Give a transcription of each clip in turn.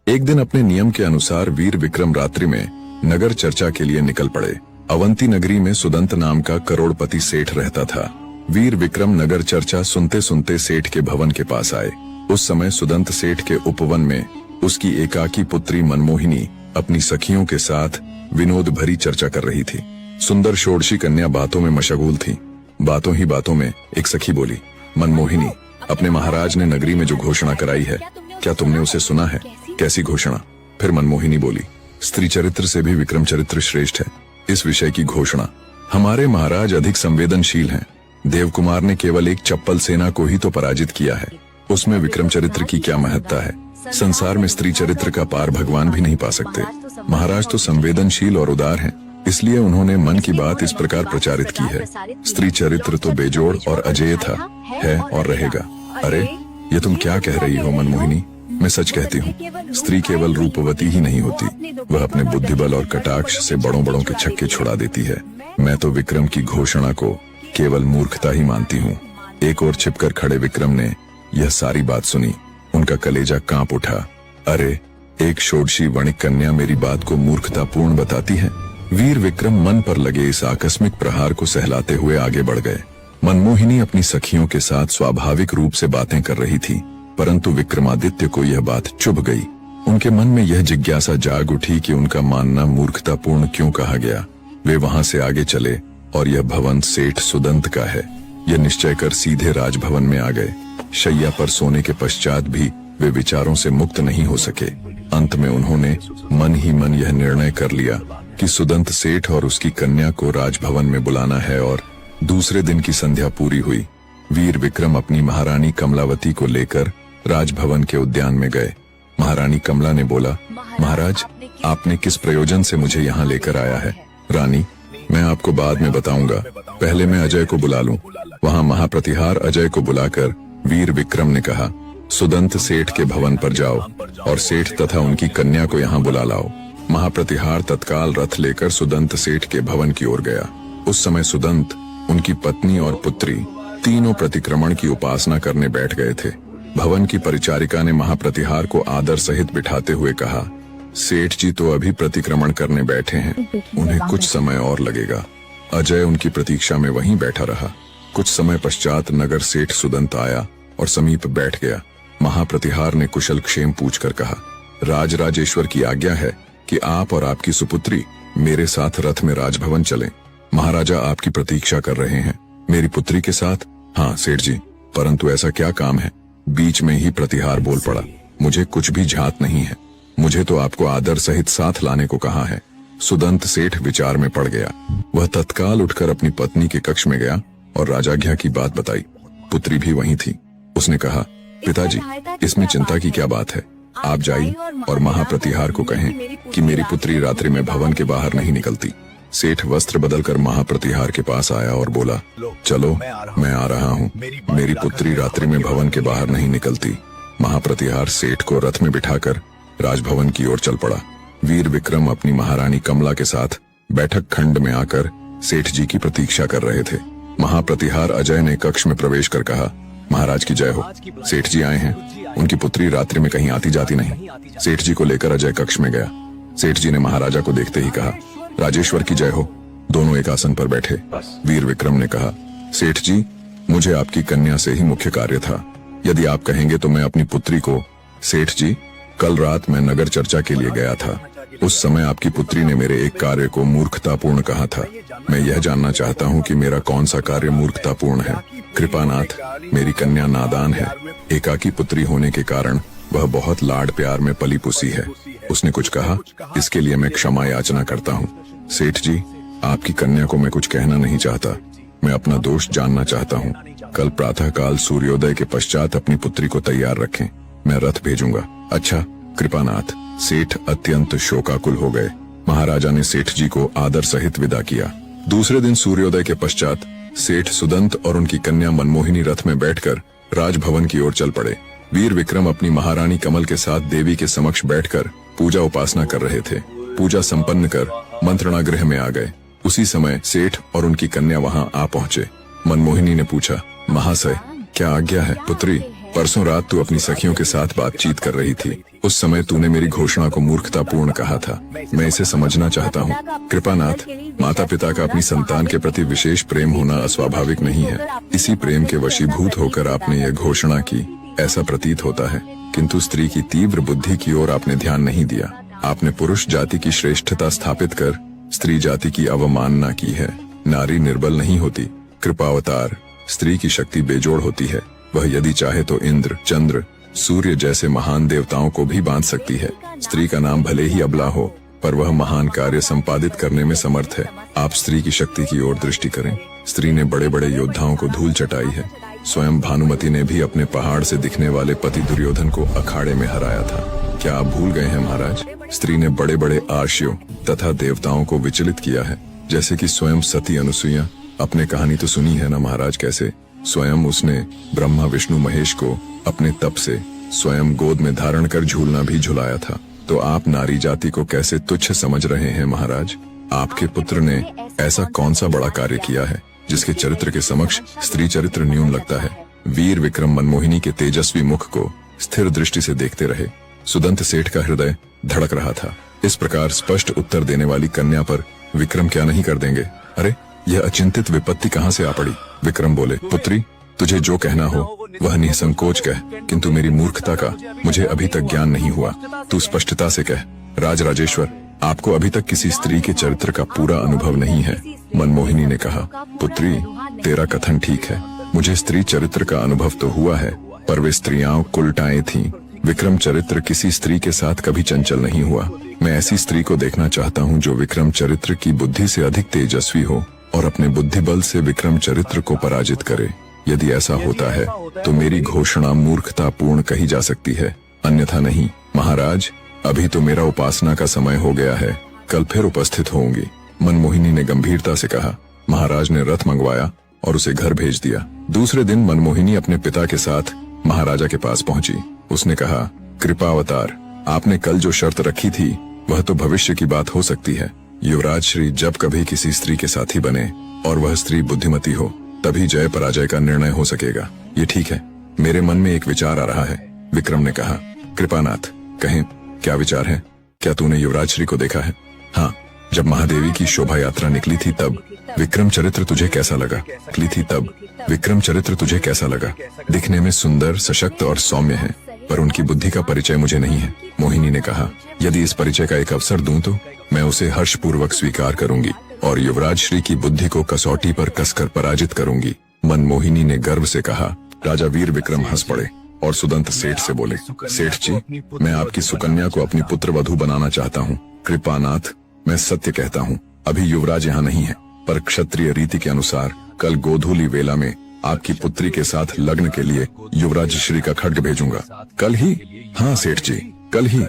एक दिन अपने नियम के अनुसार वीर विक्रम रात्रि में नगर चर्चा के लिए निकल पड़े। अवंती नगरी में सुदंत नाम का करोड़पति सेठ रहता था। वीर विक्रम नगर चर्चा सुनते सुनते सेठ के भवन के पास आए। उस समय सुदंत सेठ के उपवन में उसकी एकाकी पुत्री मनमोहिनी अपनी सखियों के साथ विनोद भरी चर्चा कर रही थी। सुंदर षोडशी कन्या बातों में मशगूल थी। बातों ही बातों में एक सखी बोली, मनमोहिनी, अपने महाराज ने नगरी में जो घोषणा कराई है, क्या तुमने उसे सुना है? कैसी घोषणा? फिर मनमोहिनी बोली, स्त्री चरित्र से भी विक्रम चरित्र श्रेष्ठ है। इस विषय की घोषणा, हमारे महाराज अधिक संवेदनशील हैं। देवकुमार ने केवल एक चप्पल सेना को ही तो पराजित किया है, उसमें विक्रम चरित्र की क्या महत्ता है? संसार में स्त्री चरित्र का पार भगवान भी नहीं पा सकते। महाराज तो संवेदनशील और उदार हैं, इसलिए उन्होंने मन की बात इस प्रकार प्रचारित की है। स्त्री चरित्र तो बेजोड़ और अजेय था, है और रहेगा। अरे ये तुम क्या कह रही हो मनमोहिनी? मैं सच कहती हूँ, स्त्री केवल रूपवती ही नहीं होती, वह अपने बुद्धिबल और कटाक्ष से बड़ों बड़ों के छक्के छुड़ा देती है। मैं तो विक्रम की घोषणा को केवल मूर्खता ही मानती हूँ। एक ओर छिपकर खड़े विक्रम ने यह सारी बात सुनी। उनका कलेजा कांप उठा। अरे, एक षोडशी वणिक कन्या मेरी बात को मूर्खतापूर्ण बताती है। वीर विक्रम मन पर लगे इस आकस्मिक प्रहार को सहलाते हुए आगे बढ़ गए। मनमोहिनी अपनी सखियों के साथ स्वाभाविक रूप से बातें कर रही थी, परंतु विक्रमादित्य को यह बात चुभ गई। उनके मन में यह जिज्ञासा जाग उठी कि उनका मानना मूर्खतापूर्ण क्यों कहा गया। वे वहां से आगे चले और यह भवन सेठ सुदंत का है, यह निश्चय कर सीधे राजभवन में आ गए। शैया पर सोने के पश्चात भी वे विचारों से मुक्त नहीं हो सके। अंत में उन्होंने मन ही मन यह निर्णय कर लिया कि सुदंत सेठ और उसकी कन्या को राजभवन में बुलाना है। और दूसरे दिन की संध्या पूरी हुई। वीर विक्रम अपनी महारानी कमलावती को लेकर राजभवन के उद्यान में गए। महारानी कमला ने बोला, महाराज, आपने किस प्रयोजन से मुझे यहाँ लेकर आया है? रानी, मैं आपको बाद में बताऊंगा, पहले मैं अजय को बुला लूं। वहाँ महाप्रतिहार अजय को बुलाकर वीर विक्रम ने कहा, सुदंत सेठ के भवन पर जाओ और सेठ तथा उनकी कन्या को यहाँ बुला लाओ। महाप्रतिहार तत्काल रथ लेकर सुदंत सेठ के भवन की ओर गया। उस समय सुदंत, उनकी पत्नी और पुत्री तीनों प्रतिक्रमण की उपासना करने बैठ गए थे। भवन की परिचारिका ने महाप्रतिहार को आदर सहित बिठाते हुए कहा, सेठ जी तो अभी प्रतिक्रमण करने बैठे हैं, उन्हें कुछ समय और लगेगा। अजय उनकी प्रतीक्षा में वहीं बैठा रहा। कुछ समय पश्चात नगर सेठ सुदंत आया और समीप बैठ गया। महाप्रतिहार ने कुशल क्षेम पूछकर कहा, राजराजेश्वर की आज्ञा है कि आप और आपकी सुपुत्री मेरे साथ रथ में राजभवन चलें। महाराजा आपकी प्रतीक्षा कर रहे हैं। मेरी पुत्री के साथ? हाँ सेठ जी, परंतु ऐसा क्या काम है? बीच में ही प्रतिहार बोल पड़ा, मुझे कुछ भी झात नहीं है, मुझे तो आपको आदर सहित साथ लाने को कहा है। सुदंत सेठ विचार में पड़ गया। वह तत्काल उठकर अपनी पत्नी के कक्ष में गया और राजाज्ञा की बात बताई। पुत्री भी वहीं थी। उसने कहा, पिताजी, इसमें चिंता की क्या बात है? आप जाइए और महाप्रतिहार को कहें कि मेरी पुत्री रात्रि में भवन के बाहर नहीं निकलती। सेठ वस्त्र बदलकर महाप्रतिहार के पास आया और बोला, चलो मैं आ रहा हूँ, मेरी पुत्री रात्रि में भवन के बाहर नहीं निकलती। महाप्रतिहार सेठ को रथ में बिठाकर राजभवन की ओर चल पड़ा। वीर विक्रम अपनी महारानी कमला के साथ बैठक खंड में आकर सेठ जी की प्रतीक्षा कर रहे थे। महाप्रतिहार अजय ने कक्ष में प्रवेश कर कहा, महाराज की जय हो, सेठ जी आए हैं। उनकी पुत्री रात्रि में कहीं आती जाती नहीं। सेठ जी को लेकर अजय कक्ष में गया। सेठ जी ने महाराजा को देखते ही कहा, राजेश्वर की जय हो। दोनों एक आसन पर बैठे। वीर विक्रम ने कहा, सेठ जी, मुझे आपकी कन्या से ही मुख्य कार्य था। यदि आप कहेंगे तो मैं अपनी पुत्री को। सेठ जी, कल रात मैं नगर चर्चा के लिए गया था। उस समय आपकी पुत्री ने मेरे एक कार्य को मूर्खतापूर्ण कहा था। मैं यह जानना चाहता हूँ कि मेरा कौन सा कार्य मूर्खतापूर्ण है। कृपानाथ, मेरी कन्या नादान है। एकाकी पुत्री होने के कारण वह बहुत लाड प्यार में पली पुसी है। उसने कुछ कहा, इसके लिए मैं क्षमा याचना करता हूँ। सेठ जी, आपकी कन्या को मैं कुछ कहना नहीं चाहता, मैं अपना दोष जानना चाहता हूँ। कल प्रातःकाल सूर्योदय के पश्चात अपनी पुत्री को तैयार रखें, मैं रथ भेजूंगा। अच्छा कृपानाथ। सेठ अत्यंत शोकाकुल हो गए। महाराजा ने सेठ जी को आदर सहित विदा किया। दूसरे दिन सूर्योदय के पश्चात सेठ सुदंत और उनकी कन्या मनमोहिनी रथ में बैठकर राजभवन की ओर चल पड़े। वीर विक्रम अपनी महारानी कमल के साथ देवी के समक्ष बैठकर पूजा उपासना कर रहे थे। पूजा संपन्न कर मंत्रणा गृह में आ गए। उसी समय सेठ और उनकी कन्या वहां आ पहुंचे। मनमोहिनी ने पूछा, महाशय, क्या आज्ञा है? पुत्री, परसों रात तू अपनी सखियों के साथ बातचीत कर रही थी। उस समय तूने मेरी घोषणा को मूर्खतापूर्ण कहा था। मैं इसे समझना चाहता हूँ। कृपानाथ, माता पिता का अपनी संतान के प्रति विशेष प्रेम होना अस्वाभाविक नहीं है। इसी प्रेम के वशीभूत होकर आपने यह घोषणा की, ऐसा प्रतीत होता है। किंतु स्त्री की तीव्र बुद्धि की ओर आपने ध्यान नहीं दिया। आपने पुरुष जाति की श्रेष्ठता स्थापित कर स्त्री जाति की अवमानना की है। नारी निर्बल नहीं होती। कृपावतार, स्त्री की शक्ति बेजोड़ होती है। वह यदि चाहे तो इंद्र, चंद्र, सूर्य जैसे महान देवताओं को भी बांध सकती है। स्त्री का नाम भले ही अबला हो, पर वह महान कार्य संपादित करने में समर्थ है। आप स्त्री की शक्ति की ओर दृष्टि करें। स्त्री ने बड़े बड़े योद्धाओं को धूल चटाई है। स्वयं भानुमति ने भी अपने पहाड़ से दिखने वाले पति दुर्योधन को अखाड़े में हराया था। क्या आप भूल गए हैं महाराज? स्त्री ने बड़े बड़े आर्षियों तथा देवताओं को विचलित किया है, जैसे कि स्वयं सती अनुसुईया। अपने कहानी तो सुनी है ना महाराज, कैसे स्वयं उसने ब्रह्मा विष्णु महेश को अपने तप से स्वयं गोद में धारण कर झूलना भी झुलाया था। तो आप नारी जाति को कैसे तुच्छ समझ रहे हैं महाराज? आपके पुत्र ने ऐसा कौन सा बड़ा कार्य किया है जिसके चरित्र के समक्ष स्त्री चरित्र न्यून लगता है? वीर विक्रम मनमोहिनी के तेजस्वी मुख को स्थिर दृष्टि से देखते रहे। सुदंत सेठ का हृदय धड़क रहा था। इस प्रकार स्पष्ट उत्तर देने वाली कन्या पर विक्रम क्या नहीं कर देंगे? अरे, यह अचिंतित विपत्ति कहाँ से आ पड़ी? विक्रम बोले, पुत्री, तुझे जो कहना हो वह निसंकोच कह, किंतु मेरी मूर्खता का मुझे अभी तक ज्ञान नहीं हुआ। तू स्पष्टता से कह। राजराजेश्वर, आपको अभी तक किसी स्त्री के चरित्र का पूरा अनुभव नहीं है। मनमोहिनी ने कहा, पुत्री, तेरा कथन ठीक है। मुझे स्त्री चरित्र का अनुभव तो हुआ है, पर वे स्त्रियां कुलटाएं थीं। विक्रम चरित्र किसी स्त्री के साथ कभी चंचल नहीं हुआ। मैं ऐसी स्त्री को देखना चाहता हूँ जो विक्रम चरित्र की बुद्धि से अधिक तेजस्वी हो और अपने बुद्धि बल से विक्रम चरित्र को पराजित करे। यदि ऐसा होता है तो मेरी घोषणा मूर्खतापूर्ण कही जा सकती है, अन्यथा नहीं। महाराज, अभी तो मेरा उपासना का समय हो गया है, कल फिर उपस्थित होंगी। मनमोहिनी ने गंभीरता से कहा। महाराज ने रथ मंगवाया और उसे घर भेज दिया। दूसरे दिन मनमोहिनी अपने पिता के साथ महाराजा के पास पहुंची। उसने कहा, कृपावतार, आपने कल जो शर्त रखी थी वह तो भविष्य की बात हो सकती है। युवराज श्री जब कभी किसी स्त्री के साथी बने और वह स्त्री बुद्धिमती हो, तभी जय पराजय का निर्णय हो सकेगा। ये ठीक है। मेरे मन में एक विचार आ रहा है। विक्रम ने कहा। कृपानाथ, कहें, क्या विचार है? क्या तूने युवराज श्री को देखा है? हाँ, जब महादेवी की शोभा यात्रा निकली थी तब। विक्रम चरित्र तुझे कैसा लगा? निकली थी तब। विक्रम चरित्र तुझे कैसा लगा? दिखने में सुंदर, सशक्त और सौम्य है, पर उनकी बुद्धि का परिचय मुझे नहीं है। मोहिनी ने कहा, यदि इस परिचय का एक अवसर दूं तो मैं उसे हर्षपूर्वक स्वीकार करूंगी और युवराज श्री की बुद्धि को कसौटी पर कसकर पराजित करूंगी। मनमोहिनी ने गर्व से कहा। राजा वीर विक्रम हंस पड़े और सुदंत सेठ से बोले, सेठ जी, मैं आपकी सुकन्या को अपनी पुत्र वधू बनाना चाहता हूँ। कृपानाथ, मैं सत्य कहता हूँ, अभी युवराज यहाँ नहीं है, पर क्षत्रिय रीति के अनुसार कल गोधूली वेला में आपकी पुत्री के साथ लग्न के लिए युवराज श्री का खड्ग भेजूंगा। कल ही? हाँ सेठ जी, कल ही।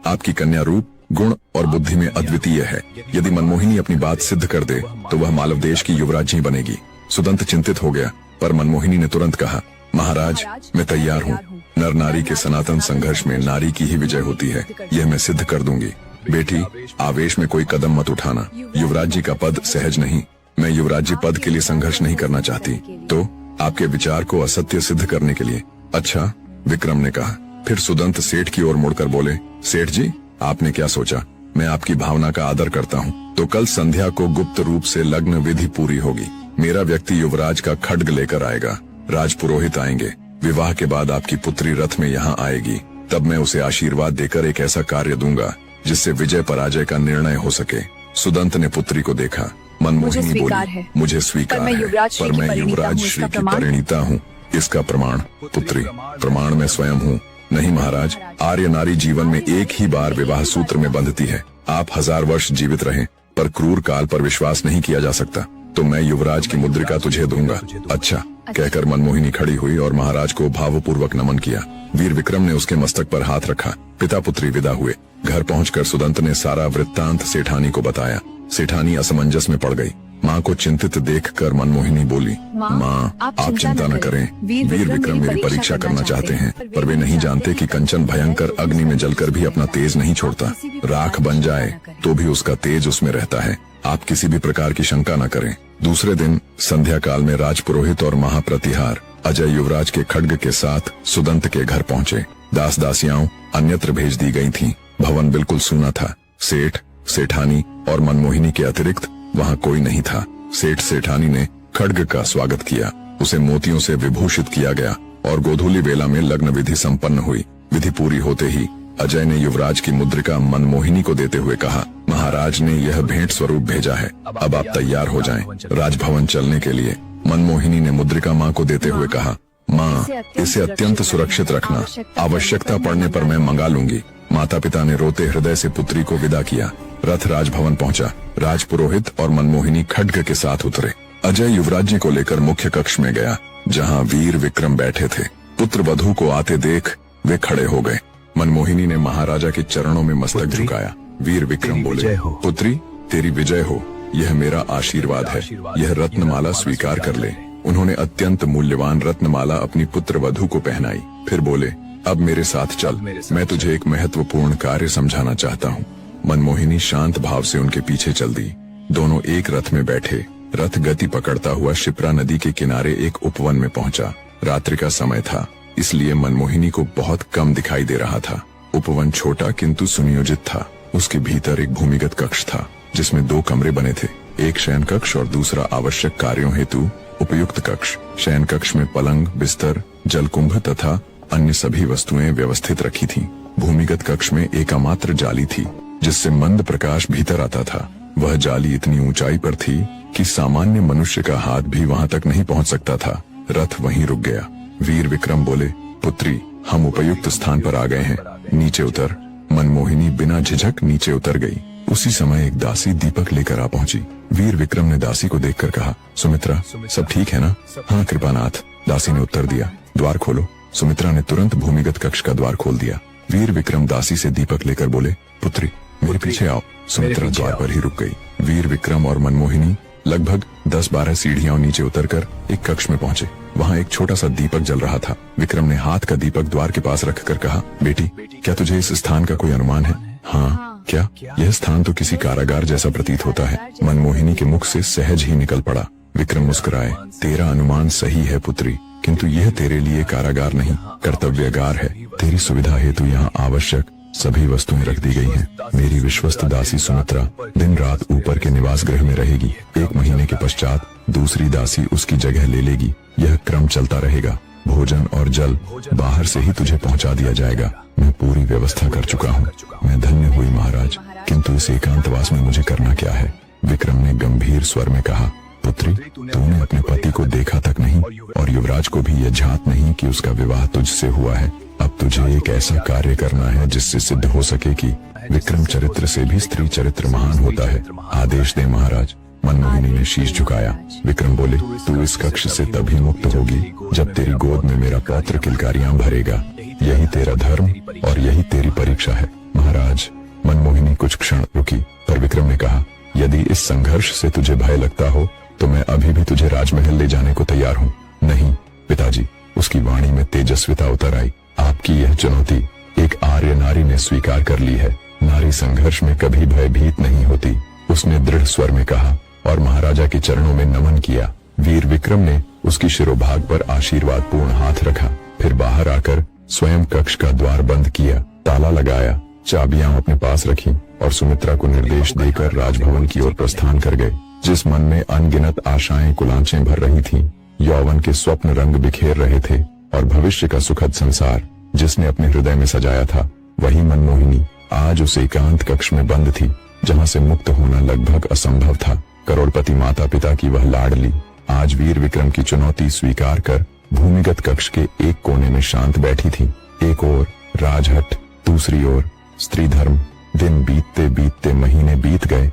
आपकी कन्या रूप, गुण और बुद्धि में अद्वितीय है। यदि मनमोहिनी अपनी बात सिद्ध कर दे तो वह मालव देश की युवराज ही बनेगी। सुदंत चिंतित हो गया, पर मनमोहिनी ने तुरंत कहा, महाराज, मैं तैयार हूँ। नर नारी के सनातन संघर्ष में नारी की ही विजय होती है, यह मैं सिद्ध कर दूंगी। बेटी, आवेश में कोई कदम मत उठाना। युवराज जी का पद सहज नहीं। मैं युवराज जी पद के लिए संघर्ष नहीं करना चाहती। तो आपके विचार को असत्य सिद्ध करने के लिए? अच्छा, विक्रम ने कहा। फिर सुदंत सेठ की ओर मुड़कर बोले, सेठ जी, आपने क्या सोचा? मैं आपकी भावना का आदर करता हूँ। तो कल संध्या को गुप्त रूप से लग्न विधि पूरी होगी। मेरा व्यक्ति युवराज का खड्ग लेकर आएगा। राजपुरोहित आएंगे। विवाह के बाद आपकी पुत्री रथ में यहाँ आएगी। तब मैं उसे आशीर्वाद देकर एक ऐसा कार्य दूंगा जिससे विजय पराजय का निर्णय हो सके। सुदंत ने पुत्री को देखा। मनमोहिनी बोली, मुझे स्वीकार है, पर मैं युवराज श्री की परिणीता हूँ। इसका प्रमाण? पुत्री, प्रमाण मैं स्वयं हूँ। नहीं महाराज, आर्य नारी जीवन में एक ही बार विवाह सूत्र में बंधती है। आप 1000 वर्ष जीवित रहें, पर क्रूर काल पर विश्वास नहीं किया जा सकता। तो मैं युवराज की मुद्रिका तुझे दूंगा। अच्छा, कहकर मनमोहिनी खड़ी हुई और महाराज को भावपूर्वक नमन किया। वीर विक्रम ने उसके मस्तक पर हाथ रखा। पिता पुत्री विदा हुए। घर पहुंचकर सुदंत ने सारा वृत्तांत सेठानी को बताया। सेठानी असमंजस में पड़ गई। माँ को चिंतित देखकर मनमोहिनी बोली, माँ, आप चिंता न करें। वीर विक्रम मेरी परीक्षा करना चाहते हैं, पर वे नहीं जानते कि कंचन भयंकर अग्नि में जलकर भी अपना तेज नहीं छोड़ता। राख बन जाए तो भी उसका तेज उसमें रहता है। आप किसी भी प्रकार की शंका न करें। दूसरे दिन संध्या काल में राजपुरोहित और महाप्रतिहार अजय युवराज के खड्ग के साथ सुदंत के घर पहुंचे। दास दासियाओं अन्यत्र भेज दी गई थीं। भवन बिल्कुल सूना था। सेठ, सेठानी और मनमोहिनी के अतिरिक्त वहां कोई नहीं था। सेठ सेठानी ने खड्ग का स्वागत किया। उसे मोतियों से विभूषित किया गया और गोधूली बेला में लग्न विधि संपन्न हुई। विधि पूरी होते ही अजय ने युवराज की मुद्रिका मनमोहिनी को देते हुए कहा, महाराज ने यह भेंट स्वरूप भेजा है, अब आप तैयार हो जाएं राजभवन चलने के लिए। मनमोहिनी ने मुद्रिका माँ को देते हुए कहा, माँ इसे अत्यंत सुरक्षित रखना, आवश्यकता पड़ने पर मैं मंगा लूंगी। माता पिता ने रोते हृदय से पुत्री को विदा किया। रथ राजभवन पहुंचा। राजपुरोहित और मनमोहिनी खड्ग के साथ उतरे। अजय युवराज जी को लेकर मुख्य कक्ष में गया, जहां वीर विक्रम बैठे थे। पुत्र वधू को आते देख वे खड़े हो गए। मनमोहिनी ने महाराजा के चरणों में मस्तक झुकाया। वीर विक्रम बोले, पुत्री तेरी विजय हो, यह मेरा आशीर्वाद है, यह रत्नमाला स्वीकार कर ले। उन्होंने अत्यंत मूल्यवान रत्नमाला अपनी पुत्र वधू को पहनाई। फिर बोले, अब मेरे साथ चल, मैं तुझे एक महत्वपूर्ण कार्य समझाना चाहता हूँ। मनमोहिनी शांत भाव से उनके पीछे चल दी। दोनों एक रथ में बैठे। रथ गति पकड़ता हुआ शिप्रा नदी के किनारे एक उपवन में पहुंचा। रात्रि का समय था, इसलिए मनमोहिनी को बहुत कम दिखाई दे रहा था। उपवन छोटा किंतु सुनियोजित था। उसके भीतर एक भूमिगत कक्ष था, जिसमें 2 कमरे बने थे, एक शयन कक्ष और दूसरा आवश्यक कार्यों हेतु उपयुक्त कक्ष। शयन कक्ष में पलंग, बिस्तर, जलकुंभ तथा अन्य सभी वस्तुएं व्यवस्थित रखी थीं। भूमिगत कक्ष में एकमात्र जाली थी, जिससे मंद प्रकाश भीतर आता था। वह जाली इतनी ऊंचाई पर थी कि सामान्य मनुष्य का हाथ भी वहां तक नहीं पहुंच सकता था। रथ वहीं रुक गया। वीर विक्रम बोले, पुत्री हम उपयुक्त स्थान पर आ गए हैं, नीचे उतर। मनमोहिनी बिना झिझक नीचे उतर गई। उसी समय एक दासी दीपक लेकर आ पहुंची। वीर विक्रम ने दासी को देखकर कहा, सुमित्रा सब ठीक है ना? हाँ कृपानाथ, दासी ने उत्तर दिया। द्वार खोलो। सुमित्रा ने तुरंत भूमिगत कक्ष का द्वार खोल दिया। वीर विक्रम दासी से दीपक लेकर बोले, पुत्री मेरे पीछे आओ। सुमित्रा द्वार पर ही रुक गई। वीर विक्रम और मनमोहिनी लगभग 10-12 सीढ़ियां नीचे उतरकर एक कक्ष में पहुंचे। वहां एक छोटा सा दीपक जल रहा था। विक्रम ने हाथ का दीपक द्वार के पास रखकर कहा, बेटी क्या तुझे इस स्थान का कोई अनुमान है? हाँ। क्या? यह स्थान तो किसी कारागार जैसा प्रतीत होता है। मनमोहिनी के मुख से सहज ही निकल पड़ा। विक्रम मुस्कुराए, तेरा अनुमान सही है पुत्री, किंतु यह तेरे लिए कारागार नहीं, कर्तव्यगार है। तेरी सुविधा हेतु यहाँ आवश्यक सभी वस्तुएं रख दी गई हैं। मेरी विश्वस्त दासी सुमित्रा दिन रात ऊपर के निवास गृह में रहेगी। 1 महीने के पश्चात दूसरी दासी उसकी जगह ले लेगी। यह क्रम चलता रहेगा। भोजन और जल बाहर से ही तुझे पहुंचा दिया जाएगा। मैं पूरी व्यवस्था कर चुका हूँ। मैं धन्य हुई महाराज, किंतु इस एकांतवास में मुझे करना क्या है? विक्रम ने गंभीर स्वर में कहा, पुत्री तूने अपने पति को देखा तक नहीं और युवराज को भी यह झांत नहीं कि उसका विवाह तुझसे हुआ है। अब तुझे एक ऐसा कार्य करना है जिससे सिद्ध हो सके कि विक्रम चरित्र से भी स्त्री चरित्र महान होता है। आदेश दे महाराज। मनमोहिनी ने शीश झुकाया। विक्रम बोले, तू इस कक्ष से तभी मुक्त होगी जब तेरी गोद में मेरा पौत्र किलकारियां भरेगा। यही तेरा धर्म और यही तेरी परीक्षा है। महाराज। मनमोहिनी कुछ क्षण रुकी, पर विक्रम ने कहा, यदि इस संघर्ष से तुझे भय लगता हो तो मैं अभी भी तुझे राजमहल ले जाने को तैयार हूँ। नहीं पिताजी। उसकी वाणी में तेजस्विता उतर आई। आपकी यह चुनौती एक आर्य नारी ने स्वीकार कर ली है। नारी संघर्ष में कभी भयभीत नहीं होती, उसने दृढ़ स्वर में कहा और महाराजा के चरणों में नमन किया। वीर विक्रम ने उसकी शिरोभाग पर आशीर्वाद पूर्ण हाथ रखा। फिर बाहर आकर स्वयं कक्ष का द्वार बंद किया, ताला लगाया, चाबियां अपने पास रखी और सुमित्रा को निर्देश देकर राजभवन की ओर प्रस्थान कर गए। जिस मन में अनगिनत आशाएं कुलांचें भर रही थीं, यौवन के स्वप्न रंग बिखेर रहे थे और भविष्य का सुखद संसार जिसने अपने हृदय में सजाया था, वही मनमोहिनी आज उस एकांत कक्ष में बंद थी, जहां से मुक्त होना लगभग असंभव था। करोड़पति माता पिता की वह लाडली आज वीर विक्रम की चुनौती स्वीकार कर भूमिगत कक्ष के एक कोने में शांत बैठी थी। एक ओर राजहट, दूसरी ओर स्त्री धर्म। दिन बीतते बीतते महीने बीत गए।